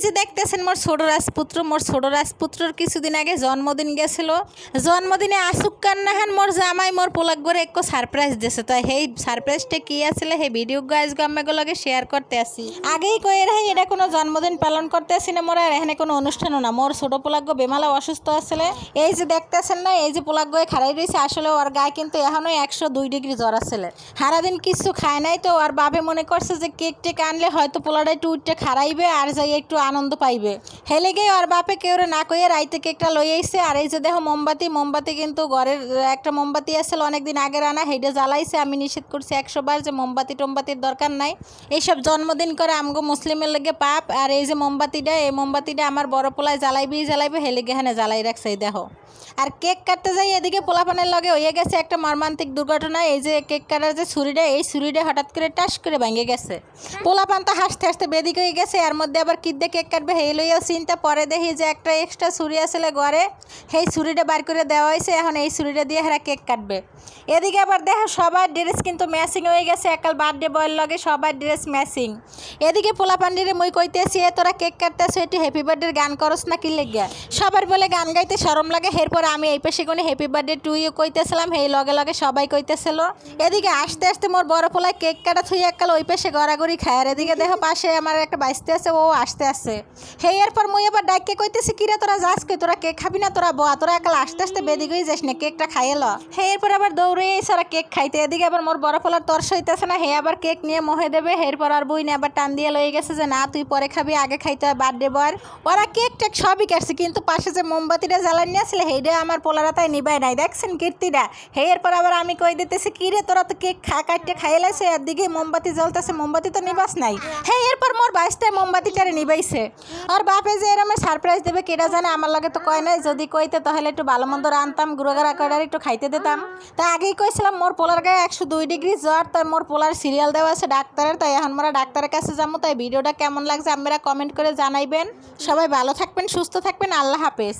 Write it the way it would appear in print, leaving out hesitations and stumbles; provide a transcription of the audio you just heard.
যে দেখতেছেন মোর ছোট রাজপুত্রর কিছুদিন আগে জন্মদিন গেছিল। জন্মদিনে আসুক কান্নাহান মোর জামাই মোর পোলাক করে এক সারপ্রাইজ দিয়েছে। তো সেই সারপ্রাইজটা কি আসলে সেই ভিডিও গাইজ গাম্মাগুলোকে শেয়ার করতে আসি। আগেই কয়ে রাখি এটা কোনো জন্মদিন পালন করতে আসি না মোর, আর এখানে কোনো অনুষ্ঠানও না। মোর ছোট পোলাক বেমালা অসুস্থ আসলে, এই যে দেখতেছেন না, এই যে পোলাক খাড়াই রয়েছে, আসলে ওর গায়ে কিন্তু এখনো 102 ডিগ্রি জ্বর আসলে। সারাদিন কিছু খায় নাই তো ওর বাপে মনে করছে যে কেক টেক আনলে হয়তো পোলাটা একটু উঠতে খারাইবে আর যাই একটু আনন্দ পাইবে। হেলে গিয়ে ওর বাপে কেউ না কইয়ে রাইতে কেকটা লই আইছে। আর এই যে দেখো মোমবাতি কিন্তু ঘরের একটা মোমবাতি আসলে অনেকদিন আগে আনা, সেইটা জ্বালাইছে। আমি নিষেধ করছি 100 বার যে মোমবাতির দরকার নাই, এইসব জন্মদিন করে আমগো মুসলিমের লেগে পাপ। আর এই যে এই মোমবাতিটা আমার বড় পোলায় জ্বালাইবে হেলে গিয়ে হ্যাঁ জ্বালাই রাখছে। এই দেখো, আর কেক কাটতে যাই এদিকে পোলাপানের লগে হয়ে গেছে একটা মর্মান্তিক দুর্ঘটনা। এই যে কেক কাটার যে ছুরিটা হঠাৎ করে টাস করে ভেঙে গেছে। পোলাপান তো হাসতে হাসতে বেদিক হয়ে গেছে, এর মধ্যে আবার কিদ্দে কেক কাটবে হেই লইয়াও চিন্তা। পরে দেখি যে একটা এক্সট্রা ছুরি আসলে ঘরে, সেই ছুরিটা বার করে দেওয়া হয়েছে। এখন এই ছুরিটা দিয়ে হেরা কেক কাটবে। এদিকে আবার দেখো সবার ড্রেস কিন্তু ম্যাচিং হয়ে গেছে, একাল বার্থডে বয়ের লগে সবার ড্রেস ম্যাচিং। এদিকে পোলাপান্ডিরে মই কইতেছি তোরা কেক কাটতেছ, এটি হ্যাপি বার্থডে গান করস না কি লেগে? সবার বলে গান গাইতে শরম লাগে। এরপর আমি এই পাশে কোনে হ্যাপি বার্থডে টু ইউ কইতেছিলাম, সেই লগে সবাই কইতেছিল। এদিকে আস্তে আস্তে মোর বড় পোলায় কেক কাটা থুই একাল ওই পাশে গড়াগড়ি খায়। আর এদিকে দেখো পাশে আমার একটা বাইসতে আছে, ও আসতে আসে। সেই এরপর মই আবার ডাইকে কইতেছি কিরে তোরা যাস কই, তোরা কেক খাবি না? তোরা বয়া, তোরা একাল আস্তে আস্তে বেদিক হয়ে যাস না, কেকটা খাইয়ে ল। সেই এরপর আবার দৌড়ে এসে ওরা কেক খাইতে। এদিকে আবার মোর বড় পোলার তর্স হইতেছে না, হে আবার কেক নিয়ে মোহে দেবে। এরপর আর বই নিয়ে আবার টান দিয়ে লয়ে গেছে যে না তুই পরে খাবি, আগে খাইতে হয় বার্থডে বয়। ওরা কেক টেক সবই কাটছে, কিন্তু পাশে যে মোমবাতিটা জ্বালানি আসলে সেইটা আমার পোলারা তাই নিবাই নাই। দেখছেন কীর্তিটা। হে এরপর আবার আমি কই দিতেছি কিরে তোরা তো কেক কাটতে খাইলাইছে, আর দিকে মোমবাতি জ্বলতেছে, মোমবাতি তো নিবাস নাই। হে এরপর মোর বাইসটায় মোমবাতিটারে নিবাইছে। আর বাপে যে এরম সারপ্রাইজ দেবে কেটা জানে, আমার লাগে তো কয় নাই। যদি কইতে তাহলে একটু ভালো মন্দ রানতাম, গুঁড়োগাড়া করে একটু খাইতে দিতাম। তাই আগেই কইছিলাম মোর পোলার গায়ে 102 ডিগ্রি জ্বর, তাই মোর পোলার সিরিয়াল দেওয়া আছে ডাক্তারের। তাই এখন মোরা ডাক্তারের কাছে যাবো। তাই ভিডিওটা কেমন লাগছে আপনারা কমেন্ট করে জানাইবেন। সবাই ভালো থাকবেন, সুস্থ থাকবেন, আল্লাহ হাফেজ।